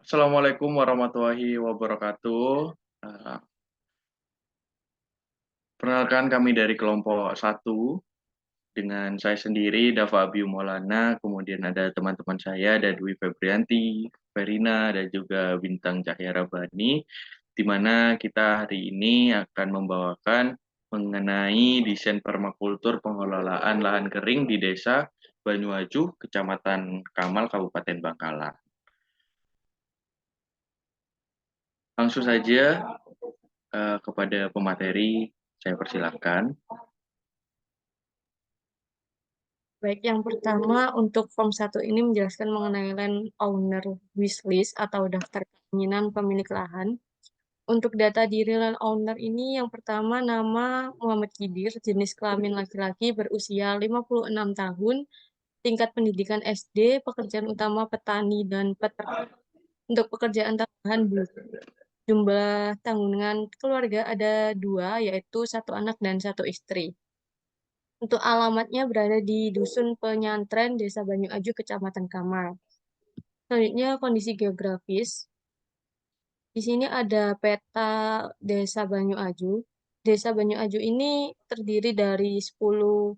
Assalamualaikum warahmatullahi wabarakatuh. Eh, Perkenalkan kami dari kelompok satu dengan saya sendiri Dava Abiy Maulana, kemudian ada teman-teman saya ada Dwi Febrianti, Verina dan juga Bintang Cahya Rabbani, di mana kita hari ini akan membawakan mengenai desain permakultur pengelolaan lahan kering di Desa Banyuaju, Kecamatan Kamal, Kabupaten Bangkalan. Langsung saja kepada pemateri, saya persilahkan. Baik, yang pertama untuk form 1 ini menjelaskan mengenai land owner wishlist atau daftar keinginan pemilik lahan. Untuk data diri land owner ini yang pertama nama Muhammad Kidir, jenis kelamin laki-laki, berusia 56 tahun, tingkat pendidikan SD, pekerjaan utama petani dan peternak. Untuk pekerjaan tambahan jumlah tanggungan keluarga ada 2, yaitu 1 anak dan 1 istri. Untuk alamatnya berada di Dusun Penyantren, Desa Banyu Aju, Kecamatan Kamal. Selanjutnya kondisi geografis. Di sini ada peta Desa Banyu Aju. Desa Banyu Aju ini terdiri dari 10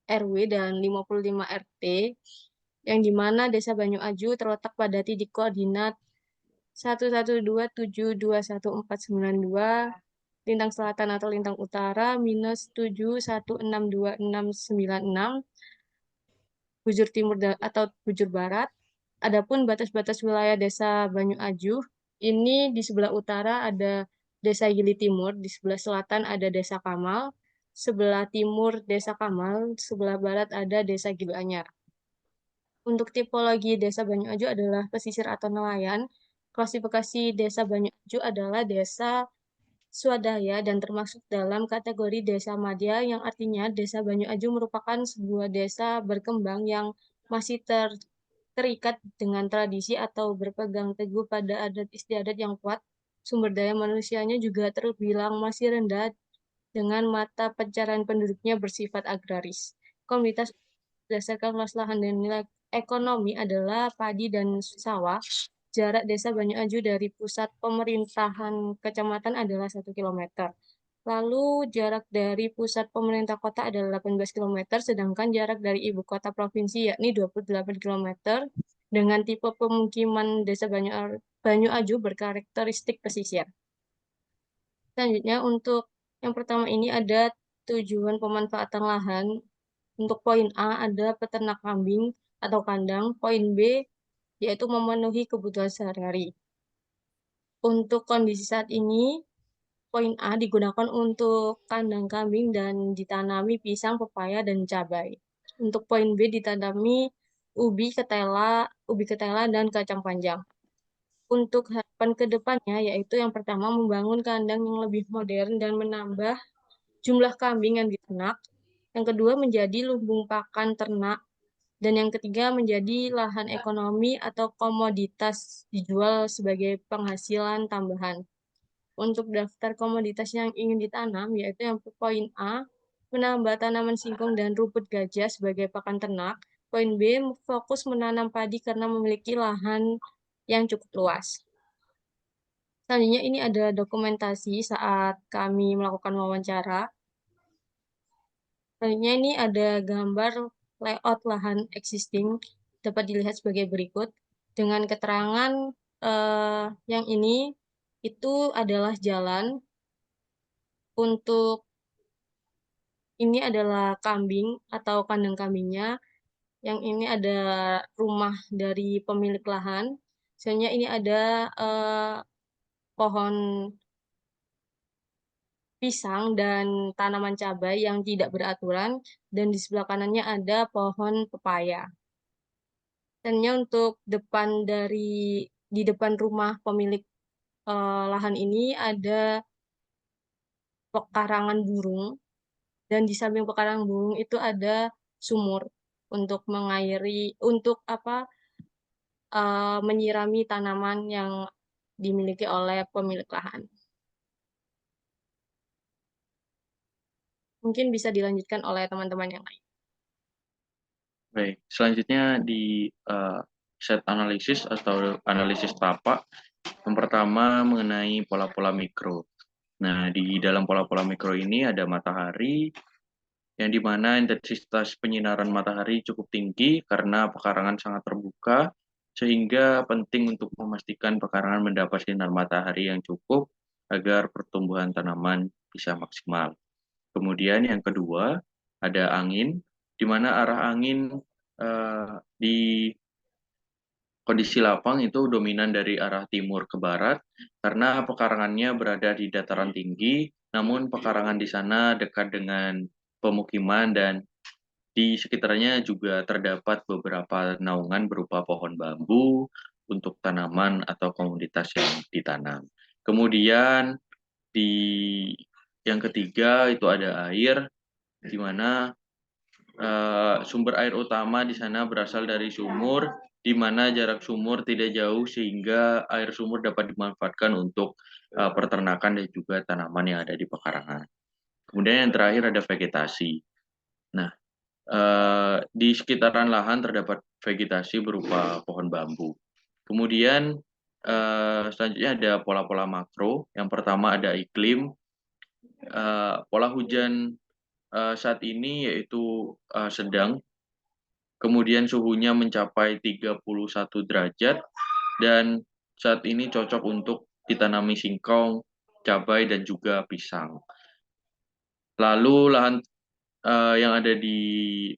RW dan 55 RT, yang dimana Desa Banyu Aju terletak pada titik koordinat 112712492 lintang selatan atau lintang utara -7162696 bujur timur atau bujur barat. Adapun batas-batas wilayah Desa Banyu Ajuh ini di sebelah utara ada Desa Gili Timur, di sebelah selatan ada Desa Kamal, sebelah timur Desa Kamal, sebelah barat ada Desa Gili Anyar. Untuk tipologi Desa Banyu Ajuh adalah pesisir atau nelayan. Klasifikasi Desa Banyu Ajuh adalah desa swadaya dan termasuk dalam kategori desa madya, yang artinya Desa Banyu Aju merupakan sebuah desa berkembang yang masih terikat dengan tradisi atau berpegang teguh pada adat istiadat yang kuat. Sumber daya manusianya juga terbilang masih rendah dengan mata pencarian penduduknya bersifat agraris. Komunitas berdasarkan luas lahan dan nilai ekonomi adalah padi dan sawah. Jarak Desa Banyu Aju dari pusat pemerintahan kecamatan adalah 1 km. Lalu jarak dari pusat pemerintah kota adalah 18 km, sedangkan jarak dari ibu kota provinsi yakni 28 km, dengan tipe pemukiman Desa Banyu Aju berkarakteristik pesisir. Selanjutnya untuk yang pertama ini ada tujuan pemanfaatan lahan. Untuk poin A ada peternak kambing atau kandang. Poin B yaitu memenuhi kebutuhan sehari-hari. Untuk kondisi saat ini, poin A digunakan untuk kandang kambing dan ditanami pisang, pepaya, dan cabai. Untuk poin B ditanami ubi ketela, dan kacang panjang. Untuk harapan ke depannya, yaitu yang pertama membangun kandang yang lebih modern dan menambah jumlah kambing yang diternak. Yang kedua menjadi lumbung pakan ternak. Dan yang ketiga menjadi lahan ekonomi atau komoditas dijual sebagai penghasilan tambahan. Untuk daftar komoditas yang ingin ditanam, yaitu yang poin A, menambah tanaman singkong dan rumput gajah sebagai pakan ternak. Poin B, fokus menanam padi karena memiliki lahan yang cukup luas. Selanjutnya ini ada dokumentasi saat kami melakukan wawancara. Selanjutnya ini ada gambar layout lahan existing, dapat dilihat sebagai berikut. Dengan keterangan yang ini, itu adalah jalan. Untuk ini adalah kambing atau kandang kambingnya. Yang ini ada rumah dari pemilik lahan. Selanjutnya ini ada pohon pisang dan tanaman cabai yang tidak beraturan. Dan di sebelah kanannya ada pohon pepaya. Dan untuk di depan rumah pemilik lahan ini ada pekarangan burung, dan di samping pekarangan burung itu ada sumur untuk untuk menyirami tanaman yang dimiliki oleh pemilik lahan. Mungkin bisa dilanjutkan oleh teman-teman yang lain. Baik, selanjutnya di set analisis atau analisis tapak. Yang pertama mengenai pola-pola mikro. Nah, di dalam pola-pola mikro ini ada matahari, yang dimana intensitas penyinaran matahari cukup tinggi karena pekarangan sangat terbuka, sehingga penting untuk memastikan pekarangan mendapat sinar matahari yang cukup agar pertumbuhan tanaman bisa maksimal. Kemudian yang kedua, ada angin, di mana arah angin di kondisi lapang itu dominan dari arah timur ke barat, karena pekarangannya berada di dataran tinggi, namun pekarangan di sana dekat dengan pemukiman dan di sekitarnya juga terdapat beberapa naungan berupa pohon bambu untuk tanaman atau komoditas yang ditanam. Kemudian di yang ketiga itu ada air, di mana sumber air utama di sana berasal dari sumur, di mana jarak sumur tidak jauh sehingga air sumur dapat dimanfaatkan untuk peternakan dan juga tanaman yang ada di pekarangan. Kemudian yang terakhir ada vegetasi. Nah, di sekitaran lahan terdapat vegetasi berupa pohon bambu. Kemudian selanjutnya ada pola-pola makro. Yang pertama ada iklim. Pola hujan saat ini yaitu sedang. Kemudian suhunya mencapai 31 derajat dan saat ini cocok untuk ditanami singkong, cabai dan juga pisang. Lalu lahan yang ada di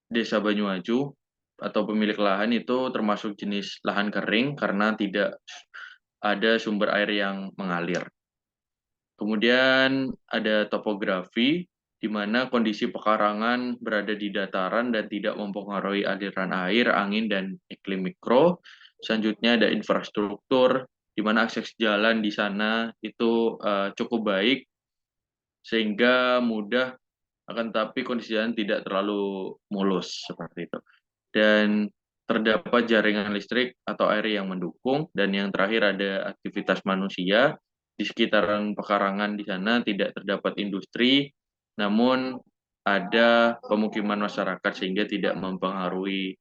Desa Banyuaju atau pemilik lahan itu termasuk jenis lahan kering karena tidak ada sumber air yang mengalir. Kemudian ada topografi, di mana kondisi pekarangan berada di dataran dan tidak mempengaruhi aliran air, angin, dan iklim mikro. Selanjutnya ada infrastruktur, di mana akses jalan di sana itu cukup baik, sehingga mudah, akan tetapi kondisi jalan tidak terlalu mulus seperti itu. Dan terdapat jaringan listrik atau air yang mendukung, dan yang terakhir ada aktivitas manusia. Di sekitaran pekarangan di sana tidak terdapat industri, namun ada pemukiman masyarakat sehingga tidak mempengaruhi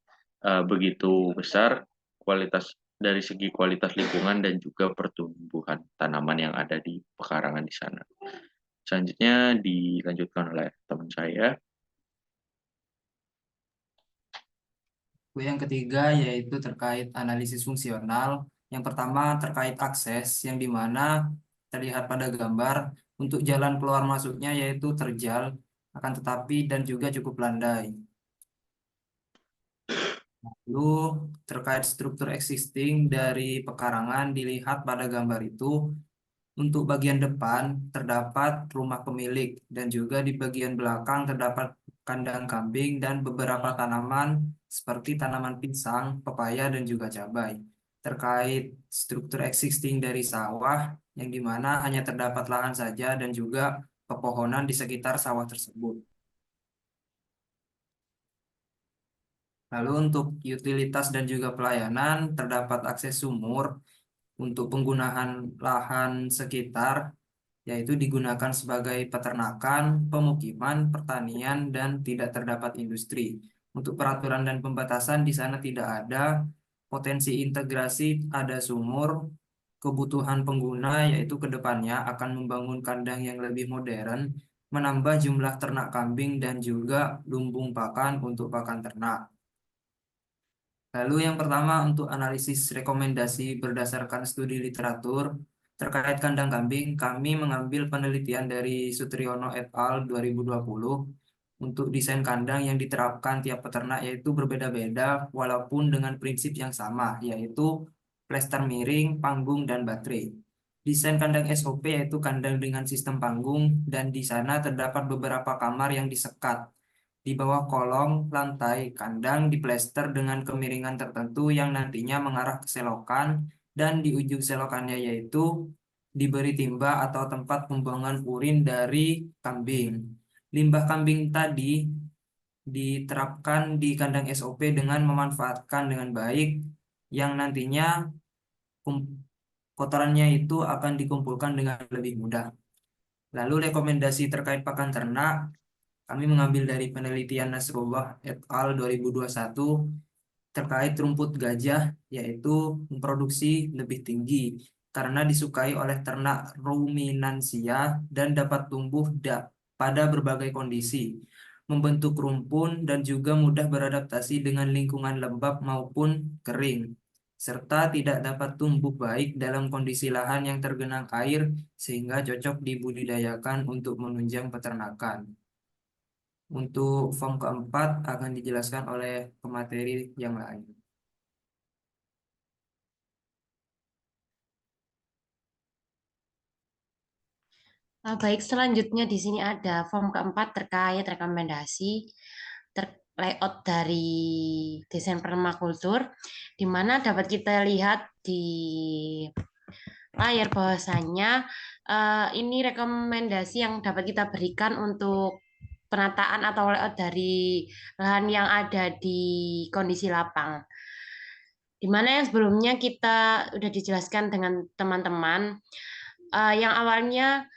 begitu besar kualitas dari segi kualitas lingkungan dan juga pertumbuhan tanaman yang ada di pekarangan di sana. Selanjutnya dilanjutkan oleh teman saya. Yang ketiga yaitu terkait analisis fungsional. Yang pertama terkait akses, yang dimana terlihat pada gambar untuk jalan keluar masuknya yaitu terjal, akan tetapi dan juga cukup landai. Lalu terkait struktur existing dari pekarangan dilihat pada gambar itu. Untuk bagian depan terdapat rumah pemilik dan juga di bagian belakang terdapat kandang kambing dan beberapa tanaman seperti tanaman pisang, pepaya, dan juga cabai. Terkait struktur existing dari sawah yang dimana hanya terdapat lahan saja dan juga pepohonan di sekitar sawah tersebut. Lalu untuk utilitas dan juga pelayanan terdapat akses sumur untuk penggunaan lahan sekitar, yaitu digunakan sebagai peternakan, pemukiman, pertanian, dan tidak terdapat industri. Untuk peraturan dan pembatasan di sana tidak ada. Potensi integrasi ada sumur, kebutuhan pengguna yaitu ke depannya akan membangun kandang yang lebih modern, menambah jumlah ternak kambing dan juga lumbung pakan untuk pakan ternak. Lalu yang pertama untuk analisis rekomendasi berdasarkan studi literatur terkait kandang kambing, kami mengambil penelitian dari Sutriyono et al. 2020. Untuk desain kandang yang diterapkan tiap peternak yaitu berbeda-beda walaupun dengan prinsip yang sama, yaitu plester miring, panggung, dan baterai. Desain kandang SOP yaitu kandang dengan sistem panggung, dan di sana terdapat beberapa kamar yang disekat. Di bawah kolong lantai kandang diplester dengan kemiringan tertentu yang nantinya mengarah ke selokan, dan di ujung selokannya yaitu diberi timba atau tempat pembuangan urin dari kambing. Limbah kambing tadi diterapkan di kandang SOP dengan memanfaatkan dengan baik, yang nantinya kotorannya itu akan dikumpulkan dengan lebih mudah. Lalu rekomendasi terkait pakan ternak, kami mengambil dari penelitian Nasrullah et al. 2021 terkait rumput gajah, yaitu memproduksi lebih tinggi karena disukai oleh ternak ruminansia dan dapat tumbuh pada berbagai kondisi, membentuk rumpun dan juga mudah beradaptasi dengan lingkungan lembab maupun kering, serta tidak dapat tumbuh baik dalam kondisi lahan yang tergenang air sehingga cocok dibudidayakan untuk menunjang peternakan. Untuk form keempat akan dijelaskan oleh pemateri yang lain. Baik, selanjutnya di sini ada form keempat terkait rekomendasi layout dari desain permakultur, di mana dapat kita lihat di layar bahwasanya ini rekomendasi yang dapat kita berikan untuk penataan atau layout dari lahan yang ada di kondisi lapang. Di mana yang sebelumnya kita sudah dijelaskan dengan teman-teman, yang awalnya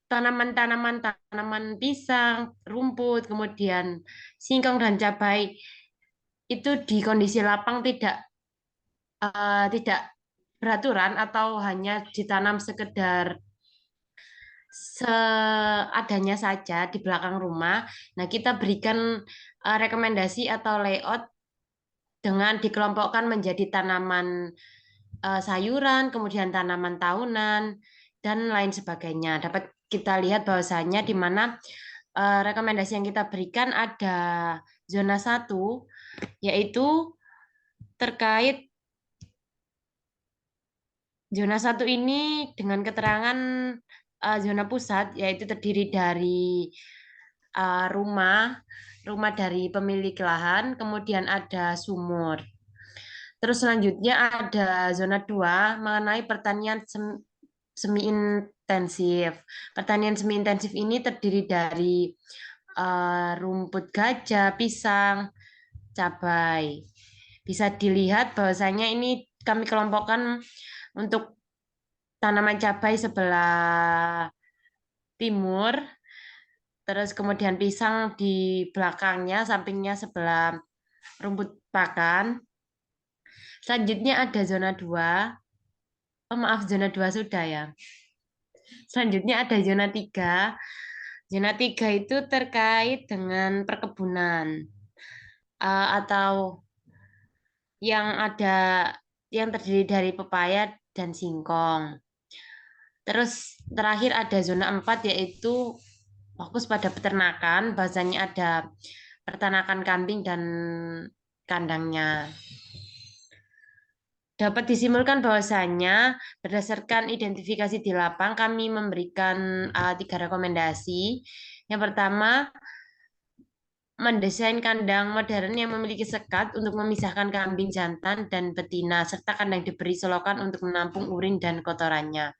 tanaman pisang, rumput, kemudian singkong dan cabai itu di kondisi lapang tidak beraturan atau hanya ditanam sekedar seadanya saja di belakang rumah. Nah, kita berikan rekomendasi atau layout dengan dikelompokkan menjadi tanaman sayuran, kemudian tanaman tahunan, dan lain sebagainya. Dapat kita lihat bahwasanya di mana rekomendasi yang kita berikan ada zona 1, yaitu terkait zona 1 ini dengan keterangan zona pusat, yaitu terdiri dari rumah dari pemilik lahan, kemudian ada sumur. Terus selanjutnya ada zona 2 mengenai pertanian semi intensif. Pertanian semi intensif ini terdiri dari rumput gajah, pisang, cabai. Bisa dilihat bahwasanya ini kami kelompokkan untuk tanaman cabai sebelah timur, terus kemudian pisang di belakangnya, sampingnya sebelah rumput pakan. Selanjutnya ada zona 2. Oh, maaf, zona 2 sudah ya. Selanjutnya ada zona 3. Zona 3 itu terkait dengan perkebunan atau yang terdiri dari pepaya dan singkong. Terus terakhir ada zona 4 yaitu fokus pada peternakan, bahasanya ada peternakan kambing dan kandangnya. Dapat disimpulkan bahwasanya berdasarkan identifikasi di lapang kami memberikan 3 rekomendasi. Yang pertama, mendesain kandang modern yang memiliki sekat untuk memisahkan kambing jantan dan betina, serta kandang diberi selokan untuk menampung urin dan kotorannya.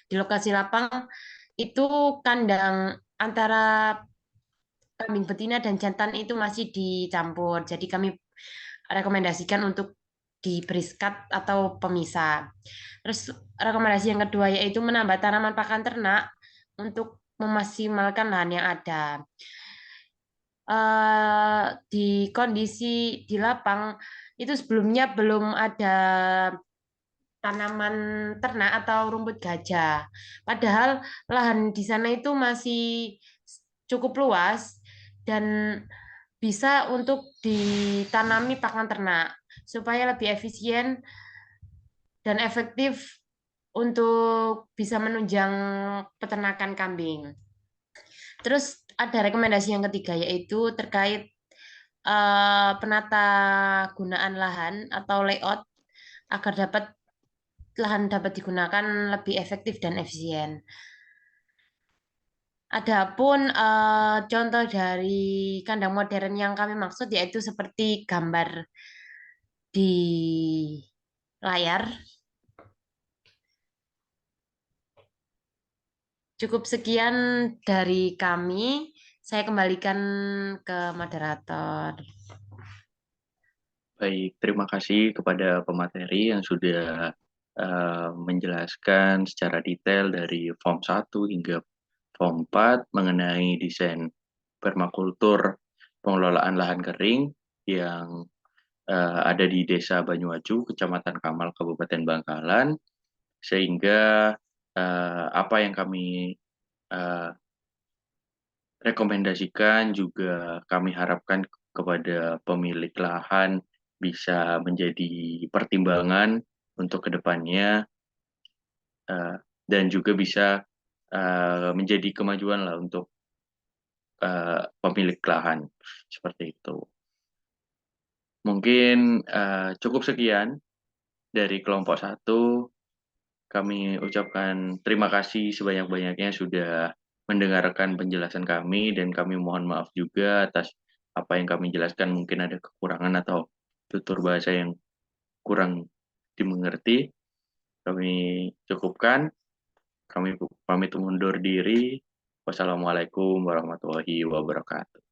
Di lokasi lapang itu kandang antara kambing betina dan jantan itu masih dicampur. Jadi kami rekomendasikan untuk diberi sekat atau pemisah. Terus rekomendasi yang kedua yaitu menambah tanaman pakan ternak untuk memaksimalkan lahan yang ada. Di kondisi di lapang itu sebelumnya belum ada tanaman ternak atau rumput gajah. Padahal lahan di sana itu masih cukup luas dan bisa untuk ditanami pakan ternak supaya lebih efisien dan efektif untuk bisa menunjang peternakan kambing. Terus ada rekomendasi yang ketiga yaitu terkait penata gunaan lahan atau layout agar lahan dapat digunakan lebih efektif dan efisien. Adapun contoh dari kandang modern yang kami maksud yaitu seperti gambar di layar. Cukup sekian dari kami. Saya kembalikan ke moderator. Baik, terima kasih kepada pemateri yang sudah menjelaskan secara detail dari form 1 hingga form 4 mengenai desain permakultur pengelolaan lahan kering. yang ada di Desa Banyuaju, Kecamatan Kamal, Kabupaten Bangkalan, sehingga apa yang kami rekomendasikan juga kami harapkan kepada pemilik lahan bisa menjadi pertimbangan untuk kedepannya, dan juga bisa menjadi kemajuan lah untuk pemilik lahan, seperti itu. Mungkin cukup sekian dari kelompok 1. Kami ucapkan terima kasih sebanyak-banyaknya sudah mendengarkan penjelasan kami, dan kami mohon maaf juga atas apa yang kami jelaskan mungkin ada kekurangan atau tutur bahasa yang kurang dimengerti. Kami cukupkan, kami pamit undur diri. Wassalamualaikum warahmatullahi wabarakatuh.